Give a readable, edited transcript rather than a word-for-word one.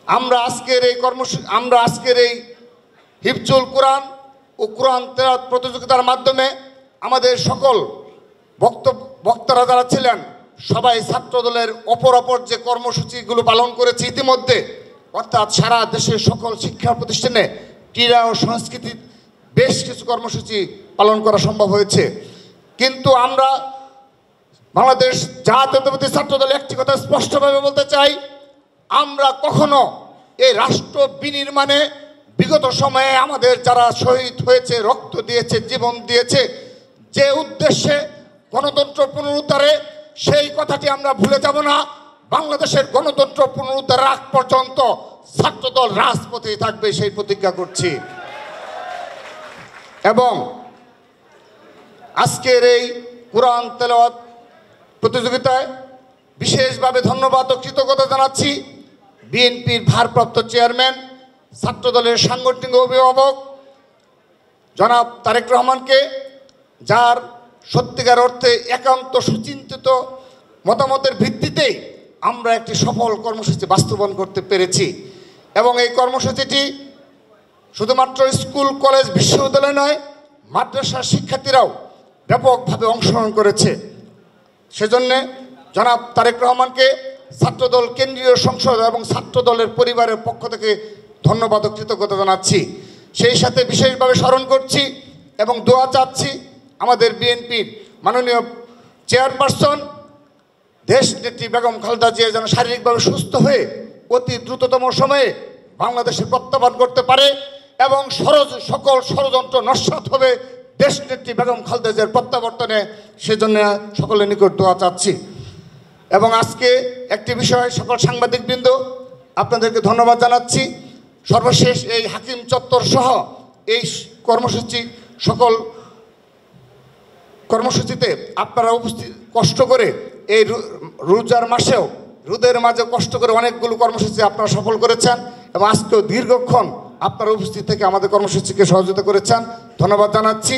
আমরা আজকের এই হিফজুল কোরআন ও কোরআন তেলাওয়াত প্রতিযোগিতার মাধ্যমে আমাদের সকল বক্তারা যারা ছিলেন সবাই ছাত্রদলের অপর যে কর্মসূচিগুলো পালন করেছে ইতিমধ্যে, অর্থাৎ সারা দেশের সকল শিক্ষা প্রতিষ্ঠানে ক্রীড়া ও সংস্কৃতির বেশ কিছু কর্মসূচি পালন করা সম্ভব হয়েছে। কিন্তু আমরা বাংলাদেশ জাতীয়তাবাদী ছাত্রদল একটি কথা স্পষ্টভাবে বলতে চাই, আমরা কখনো এই রাষ্ট্র বিনির্মাণে বিগত সময়ে আমাদের যারা শহীদ হয়েছে, রক্ত দিয়েছে, জীবন দিয়েছে, যে উদ্দেশ্যে গণতন্ত্র পুনরুদ্ধারে, সেই কথাটি আমরা ভুলে যাব না। বাংলাদেশের গণতন্ত্র পুনরুদ্ধারের আগ পর্যন্ত ছাত্রদল রাজপথেই থাকবে, সেই প্রতিজ্ঞা করছি। এবং আজকের এই কোরআন তেলাওয়াত প্রতিযোগিতায় বিশেষভাবে ধন্যবাদ ও কৃতজ্ঞতা জানাচ্ছি বিএনপির ভারপ্রাপ্ত চেয়ারম্যান, ছাত্রদলের সাংগঠনিক অভিভাবক জনাব তারেক রহমানকে, যার সত্যিকার অর্থে একান্ত সুচিন্তিত মতামতের ভিত্তিতেই আমরা একটি সফল কর্মসূচি বাস্তবায়ন করতে পেরেছি। এবং এই কর্মসূচিটি শুধুমাত্র স্কুল, কলেজ, বিশ্ববিদ্যালয় নয়, মাদ্রাসার শিক্ষার্থীরাও ব্যাপকভাবে অংশগ্রহণ করেছে। সেজন্যে জনাব তারেক রহমানকে ছাত্রদল কেন্দ্রীয় সংসদ এবং ছাত্রদলের পরিবারের পক্ষ থেকে ধন্যবাদ ও কৃতজ্ঞতা জানাচ্ছি। সেই সাথে বিশেষভাবে স্মরণ করছি এবং দোয়া চাচ্ছি আমাদের বিএনপির মাননীয় চেয়ারপারসন দেশনেত্রী বেগম খালেদা জিয়া যেন শারীরিকভাবে সুস্থ হয়ে অতি দ্রুততম সময়ে বাংলাদেশে প্রত্যাবর্তন করতে পারে এবং সকল ষড়যন্ত্র নস্যাৎ হবে দেশনেত্রী বেগম খালেদা জিয়ার প্রত্যাবর্তনে। সেজন্য সকলের নিকট দোয়া চাচ্ছি। এবং আজকে একটি বিষয়, সকল সাংবাদিকবৃন্দ আপনাদেরকে ধন্যবাদ জানাচ্ছি। সর্বশেষ এই হাকিম চত্বর সহ এই সকল কর্মসূচিতে আপনারা কষ্ট করে এই রোজার মাসেও রোদের মাঝে কষ্ট করে অনেকগুলো কর্মসূচি আপনারা সফল করেছেন এবং আজকেও দীর্ঘক্ষণ আপনারা উপস্থিত থেকে আমাদের কর্মসূচিকে সহযোগিতা করেছেন। ধন্যবাদ জানাচ্ছি।